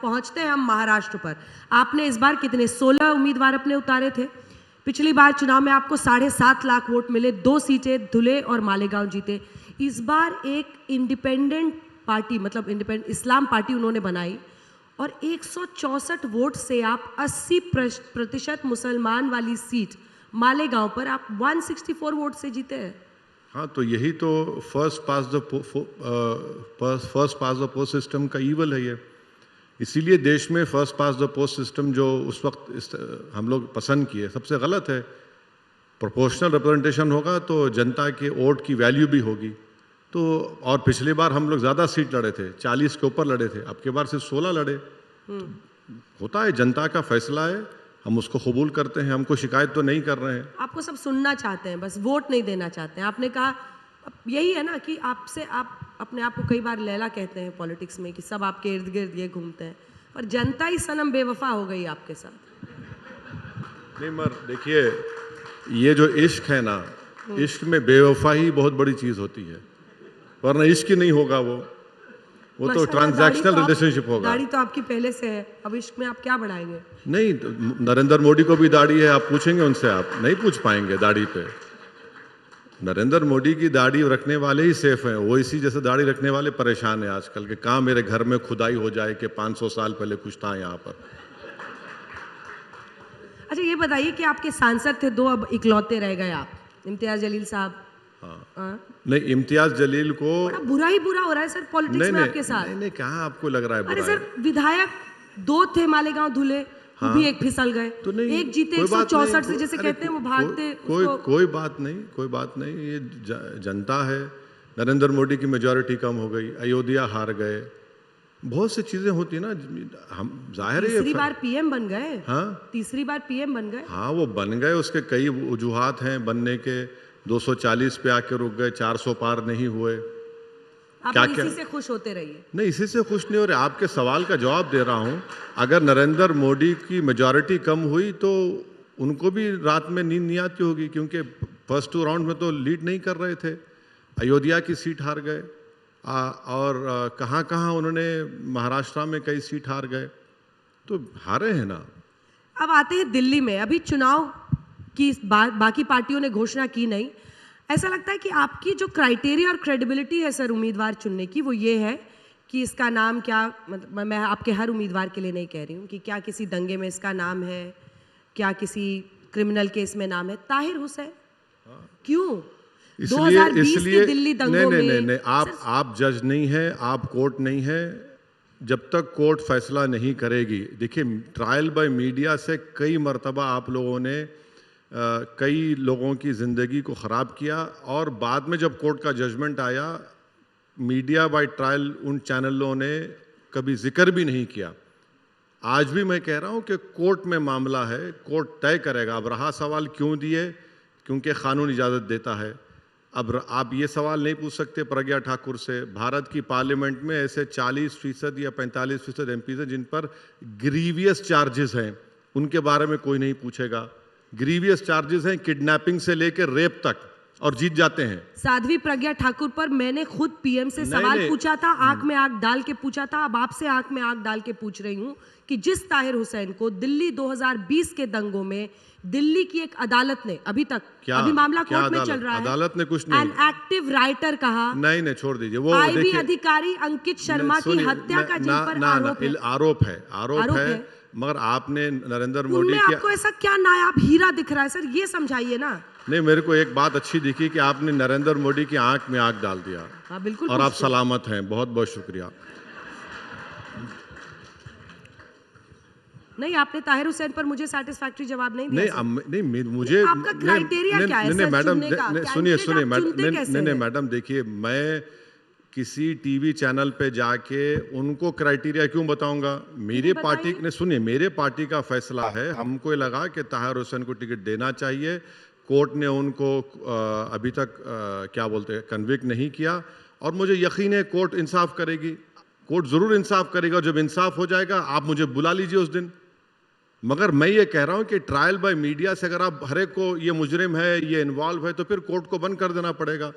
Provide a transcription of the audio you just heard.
पहुंचते हैं हम महाराष्ट्र पर। आपने इस बार कितने 16 उम्मीदवार अपने उतारे थे। पिछली बार चुनाव में आपको 7.5 लाख वोट मिले, 2 सीटें धुले और मालेगांव जीते। इस बार एक इंडिपेंडेंट पार्टी, मतलब इंडिपेंडेंट इस्लाम पार्टी उन्होंने बनाई और 164 वोट से आप 80% मुसलमान वाली सीट मालेगांव पर आप 164 वोट से जीते हैं। हाँ, तो यही तो first pass the post system का ईवल है ये। इसीलिए देश में first pass the post system जो उस वक्त हम लोग पसंद किए सबसे गलत है। प्रोपोर्शनल रिप्रेजेंटेशन होगा तो जनता के वोट की वैल्यू भी होगी। तो और पिछली बार हम लोग ज़्यादा सीट लड़े थे, 40 के ऊपर लड़े थे, अब की बार सिर्फ 16 लड़े। होता है, जनता का फैसला है, हम उसको कबूल करते हैं, हमको शिकायत तो नहीं कर रहे हैं। आपको सब सुनना चाहते हैं, बस वोट नहीं देना चाहते हैं। आपने कहा यही है ना कि आपसे आप अपने आप को कई बार लैला कहते हैं पॉलिटिक्स में कि सब आपके इर्द गिर्द ये घूमते हैं, पर जनता ही सनम बेवफा हो गई आपके साथ। नहीं मगर देखिए, ये जो इश्क है ना, इश्क में बेवफा ही बहुत बड़ी चीज़ होती है, वरना इश्क ही नहीं होगा वो तो ट्रांजैक्शनल रिलेशनशिप होगा। दाढ़ी तो आपकी पहले से है, अब इश्क में आप क्या बढ़ाएंगे? नहीं, तो नरेंद्र मोदी को भी दाढ़ी है, आप पूछेंगे उनसे, आप नहीं पूछ पाएंगे दाढ़ी पे। नरेंद्र मोदी की दाढ़ी रखने वाले ही सेफ हैं, वो इसी जैसे दाढ़ी रखने वाले परेशान हैं आजकल के। कहाँ मेरे घर में खुदाई हो जाए कि 500 साल पहले कुछ था यहाँ पर। अच्छा, ये बताइए कि आपके सांसद थे 2, अब इकलौते रह गए आप, इम्तियाज जलील साहब। हाँ। नहीं, इम्तियाज जलील को बुरा ही बुरा हो रहा है सर पॉलिटिक्स में आपके साथ। नहीं, कहाँ आपको लग रहा है बुरा? अरे सर, विधायक 2 थे मालेगांव धुले, वो भी एक फिसल गए, तो नहीं, एक जीते 164 से जैसे कहते हैं वो भागते। कोई बात नहीं, ये जनता है। नरेंद्र मोदी की मेजॉरिटी कम हो गई, अयोध्या हार गए, बहुत सी चीजें होती है ना। हम जाहिर है तीसरी बार पीएम बन गए। हाँ, तीसरी बार पीएम बन गए। हाँ, वो बन गए, उसके कई वजूहात हैं बनने के। 240 पे आके रुक गए, 400 पार नहीं हुए। आप क्या इसी से खुश होते रहिए। नहीं, इसी से खुश नहीं हो रहे। आपके सवाल का जवाब दे रहा हूं। अगर नरेंद्र मोदी की मेजॉरिटी कम हुई तो उनको भी रात में नींद नहीं आती होगी, क्योंकि फर्स्ट 2 राउंड में तो लीड नहीं कर रहे थे। अयोध्या की सीट हार गए और कहाँ कहाँ उन्होंने महाराष्ट्र में कई सीट हार गए, तो हारे हैं ना। अब आते हैं दिल्ली में। अभी चुनाव की बाकी पार्टियों ने घोषणा की नहीं। ऐसा लगता है कि आपकी जो क्राइटेरिया और क्रेडिबिलिटी है सर उम्मीदवार चुनने की, वो ये है कि इसका नाम क्या, मतलब मैं आपके हर उम्मीदवार के लिए नहीं कह रही हूँ, कि क्या किसी दंगे में इसका नाम है, क्या किसी क्रिमिनल केस में नाम है। ताहिर हुसैन क्यों? 2020 के दिल्ली दंगों में नहीं, आप जज नहीं है, आप कोर्ट नहीं है। जब तक कोर्ट फैसला नहीं करेगी, देखिए ट्रायल बाय मीडिया से कई मर्तबा आप लोगों ने कई लोगों की ज़िंदगी को ख़राब किया, और बाद में जब कोर्ट का जजमेंट आया, मीडिया बाय ट्रायल उन चैनलों ने कभी जिक्र भी नहीं किया। आज भी मैं कह रहा हूं कि कोर्ट में मामला है, कोर्ट तय करेगा। अब रहा सवाल क्यों दिए, क्योंकि कानून इजाज़त देता है। अब आप ये सवाल नहीं पूछ सकते प्रज्ञा ठाकुर से। भारत की पार्लियामेंट में ऐसे 40% या 45% एमपीज़ हैं जिन पर ग्रीवियस चार्जेस हैं, उनके बारे में कोई नहीं पूछेगा। ग्रीवियस चार्जेस हैं किडनैपिंग से लेकर रेप तक, और जीत जाते हैं। साध्वी प्रज्ञा ठाकुर पर मैंने खुद पीएम से सवाल पूछा था, आंख में आंख डाल के पूछा था। अब आपसे आंख में आंख डाल के पूछ रही हूं कि जिस ताहिर हुसैन को दिल्ली 2020 के दंगों में दिल्ली की एक अदालत ने, अभी तक अभी मामला कोर्ट में चल रहा है, अदालत ने कुछ नहीं, एन एक्टिव राइटर कहा। नहीं, छोड़ दीजिए वो। आईबी अधिकारी अंकित शर्मा की हत्या का जिन पर आरोप है, मगर आपने नरेंद्र मोदी की, आपको ऐसा क्या नायाब हीरा दिख रहा है सर, ये समझाइए ना। नहीं, मेरे को एक बात अच्छी दिखी कि आपने नरेंद्र मोदी की आंख में आंख डाल दिया। हाँ, बिल्कुल, और आप सलामत हैं, बहुत बहुत शुक्रिया। नहीं, आपने ताहिर हुसैन पर मुझे सैटिस्फैक्टरी जवाब नहीं दिया। नहीं, मुझे आपका क्राइटेरिया क्या है? मैडम सुनिए मैडम, देखिए मैं किसी टीवी चैनल पे जाके उनको क्राइटेरिया क्यों बताऊंगा? मेरी पार्टी ने, सुनिए, मेरे पार्टी का फैसला है। हमको लगा कि ताहिर हुसैन को टिकट देना चाहिए। कोर्ट ने उनको अभी तक क्या बोलते हैं, कन्विक्ट नहीं किया, और मुझे यकीन है कोर्ट इंसाफ करेगी। कोर्ट ज़रूर इंसाफ करेगा। जब इंसाफ हो जाएगा आप मुझे बुला लीजिए उस दिन। मगर मैं ये कह रहा हूँ कि ट्रायल बाय मीडिया से अगर आप हर एक को ये मुजरिम है, ये इन्वॉल्व है, तो फिर कोर्ट को बंद कर देना पड़ेगा।